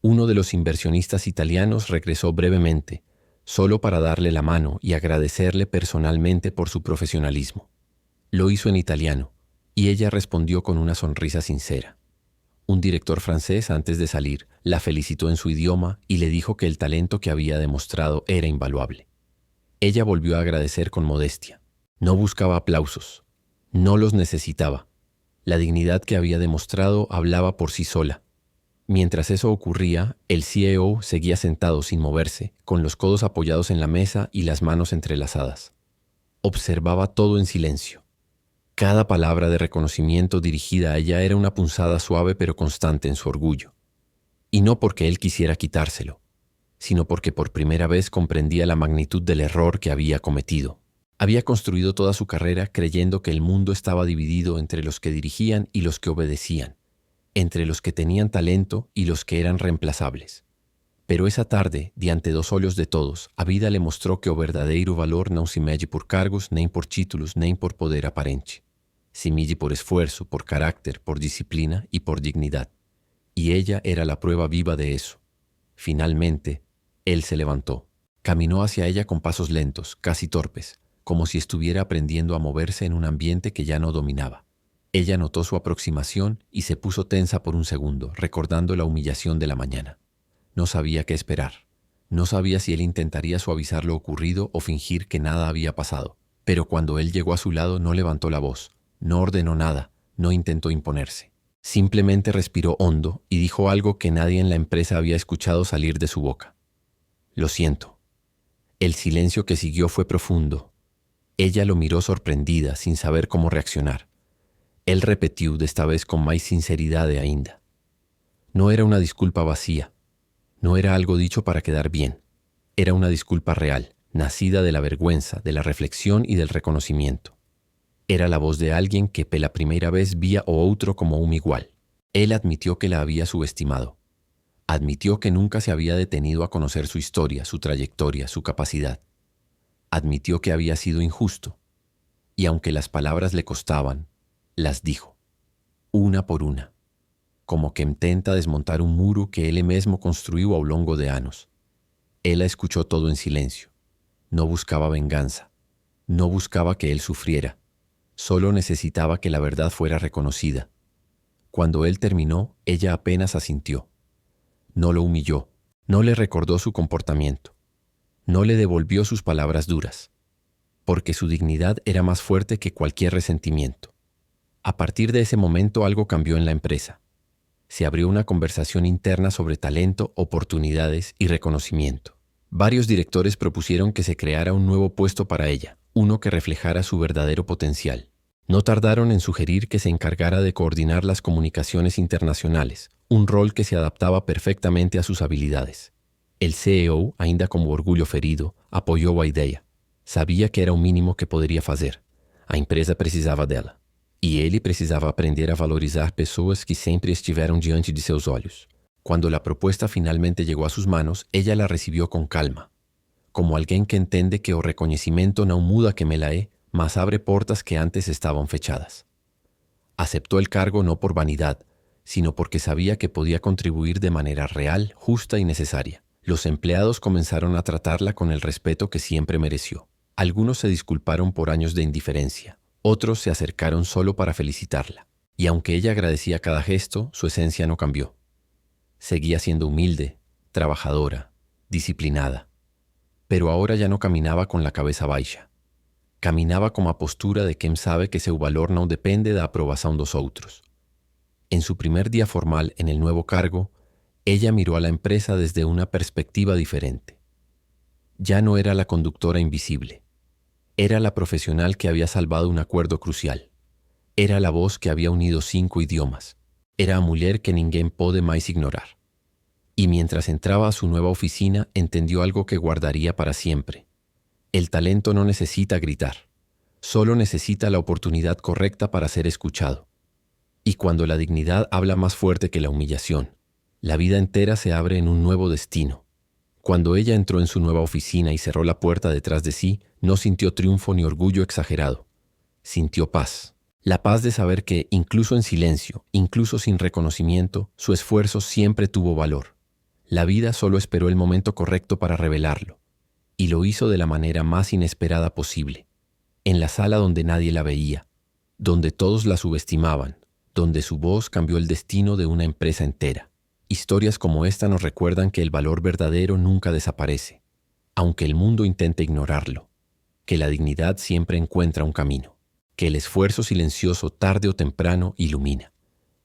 Uno de los inversionistas italianos regresó brevemente, solo para darle la mano y agradecerle personalmente por su profesionalismo. Lo hizo en italiano, y ella respondió con una sonrisa sincera. Un director francés, antes de salir, la felicitó en su idioma y le dijo que el talento que había demostrado era invaluable. Ella volvió a agradecer con modestia. No buscaba aplausos, no los necesitaba. La dignidad que había demostrado hablaba por sí sola. Mientras eso ocurría, el CEO seguía sentado sin moverse, con los codos apoyados en la mesa y las manos entrelazadas. Observaba todo en silencio. Cada palabra de reconocimiento dirigida a ella era una punzada suave pero constante en su orgullo. Y no porque él quisiera quitárselo, sino porque por primera vez comprendía la magnitud del error que había cometido. Había construido toda su carrera creyendo que el mundo estaba dividido entre los que dirigían y los que obedecían, entre los que tenían talento y los que eran reemplazables. Pero esa tarde, diante dos olhos de todos, a vida le mostró que o verdadeiro valor não se mede por cargos, nem por títulos, nem por poder aparente. Se mide por esfuerzo, por carácter, por disciplina y por dignidad. Y ella era la prueba viva de eso. Finalmente, él se levantó. Caminó hacia ella con pasos lentos, casi torpes, como si estuviera aprendiendo a moverse en un ambiente que ya no dominaba. Ella notó su aproximación y se puso tensa por un segundo, recordando la humillación de la mañana. No sabía qué esperar. No sabía si él intentaría suavizar lo ocurrido o fingir que nada había pasado. Pero cuando él llegó a su lado no levantó la voz, no ordenó nada, no intentó imponerse. Simplemente respiró hondo y dijo algo que nadie en la empresa había escuchado salir de su boca. Lo siento. El silencio que siguió fue profundo. Ella lo miró sorprendida, sin saber cómo reaccionar. Él repetió, desta vez con más sinceridad ainda. No era una disculpa vacía. No era algo dicho para quedar bien. Era una disculpa real, nacida de la vergüenza, de la reflexión y del reconocimiento. Era la voz de alguien que pela primera vez vía o otro como un igual. Él admitió que la había subestimado. Admitió que nunca se había detenido a conocer su historia, su trayectoria, su capacidad. Admitió que había sido injusto. Y aunque las palabras le costaban, las dijo, una por una, como que intenta desmontar un muro que él mismo construyó ao longo de años. Él la escuchó todo en silencio. No buscaba venganza. No buscaba que él sufriera. Solo necesitaba que la verdad fuera reconocida. Cuando él terminó, ella apenas asintió. No lo humilló. No le recordó su comportamiento. No le devolvió sus palabras duras. Porque su dignidad era más fuerte que cualquier resentimiento. A partir de ese momento algo cambió en la empresa. Se abrió una conversación interna sobre talento, oportunidades y reconocimiento. Varios directores propusieron que se creara un nuevo puesto para ella, uno que reflejara su verdadero potencial. No tardaron en sugerir que se encargara de coordinar las comunicaciones internacionales, un rol que se adaptaba perfectamente a sus habilidades. El CEO, ainda como orgulho ferido, apoiou a ideia. Sabia que era o mínimo que poderia fazer. A empresa precisava dela. E ele precisava aprender a valorizar pessoas que sempre estiveram diante de seus olhos. Cuando la propuesta finalmente llegó a sus manos, ella la recibió con calma. Como alguien que entende que o reconhecimento não muda que me la é, mas abre portas que antes estaban fechadas. Aceptó el cargo no por vanidad, sino porque sabía que podía contribuir de manera real, justa y necesaria. Los empleados comenzaron a tratarla con el respeto que siempre mereció. Algunos se disculparon por años de indiferencia, otros se acercaron solo para felicitarla. Y aunque ella agradecía cada gesto, su esencia no cambió. Seguía siendo humilde, trabajadora, disciplinada. Pero ahora ya no caminaba con la cabeza baixa. Caminaba como a postura de quem sabe que seu valor não depende da aprobação dos outros. En su primer día formal en el nuevo cargo, ella miró a la empresa desde una perspectiva diferente. Ya no era la conductora invisible. Era la profesional que había salvado un acuerdo crucial. Era la voz que había unido 5 idiomas. Era a mulher que ninguém pode mais ignorar. Y mientras entraba a su nueva oficina, entendió algo que guardaría para siempre. El talento no necesita gritar. Solo necesita la oportunidad correcta para ser escuchado. Y cuando la dignidad habla más fuerte que la humillación, la vida entera se abre en un nuevo destino. Cuando ella entró en su nueva oficina y cerró la puerta detrás de sí, no sintió triunfo ni orgullo exagerado. Sintió paz. La paz de saber que, incluso en silencio, incluso sin reconocimiento, su esfuerzo siempre tuvo valor. La vida solo esperó el momento correcto para revelarlo. Y lo hizo de la manera más inesperada posible. En la sala donde nadie la veía, donde todos la subestimaban, donde su voz cambió el destino de una empresa entera. Historias como esta nos recuerdan que el valor verdadero nunca desaparece, aunque el mundo intente ignorarlo, que la dignidad siempre encuentra un camino, que el esfuerzo silencioso tarde o temprano ilumina.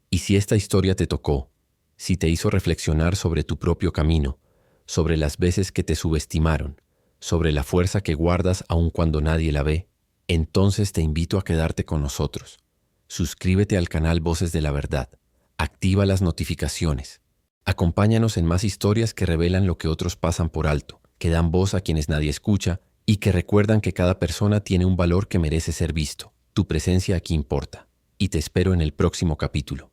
Y si esta historia te tocó, si te hizo reflexionar sobre tu propio camino, sobre las veces que te subestimaron, sobre la fuerza que guardas aun cuando nadie la ve, entonces te invito a quedarte con nosotros. Suscríbete al canal Voces de la Verdad, activa las notificaciones. Acompáñanos en más historias que revelan lo que otros pasan por alto, que dan voz a quienes nadie escucha y que recuerdan que cada persona tiene un valor que merece ser visto. Tu presencia aquí importa. Y te espero en el próximo capítulo.